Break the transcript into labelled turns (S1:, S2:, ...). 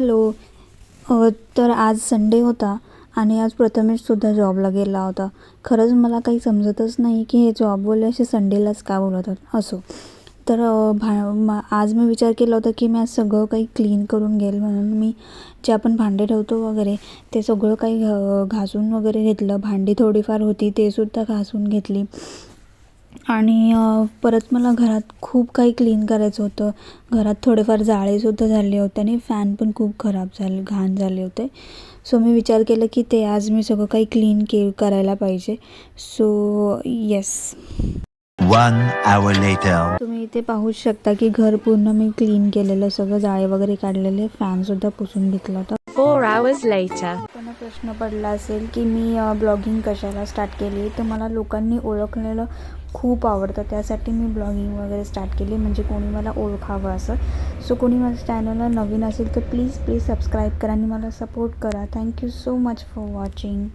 S1: Hello. तर आज Sunday होता आणि आज प्रथमेशसुद्धा जॉबला गेला होता. खरंच मला काही समजतच नाही की हे जॉबवाले असे संडेलाच का बोलवतात असो. तर आज मी विचार केला होता की मी आज सगळं काही क्लीन करून घेईल म्हणून मी जे आपण भांडे ठेवतो वगैरे ते सगळं काही घासून वगैरे घेतलं. भांडी थोडीफार होती ते सुद्धा घासून घेतली आणि परत मला घरात खूप काही क्लीन करायचं होतं. घरात थोडेफार जाळेसुद्धा झाले होते आणि फॅन पण खूप खराब झाले, घाण झाले होते. सो मी विचार केला की ते आज मी सगळं काही क्लीन करायला पाहिजे. So yes.
S2: 1 hour later.
S1: तुम्ही इथे पाहूच शकता की घर पूर्ण मी क्लीन केलेलं, सगळं जाळे वगैरे काढलेले, फॅनसुद्धा पुसून घेतला होता.
S3: 4 hours later.
S1: पण प्रश्न पडला असेल की मी ब्लॉगिंग कशाला स्टार्ट केली. तर मला लोकांनी ओळखलेलं खूप आवडतं, त्यासाठी मी ब्लॉगिंग वगैरे स्टार्ट केली, म्हणजे कोणी मला ओळखावं असं. सो कोणी माझ्या चॅनलला नवीन असेल तर प्लीज सबस्क्राईब करा आणि मला सपोर्ट करा. Thank you so much for watching.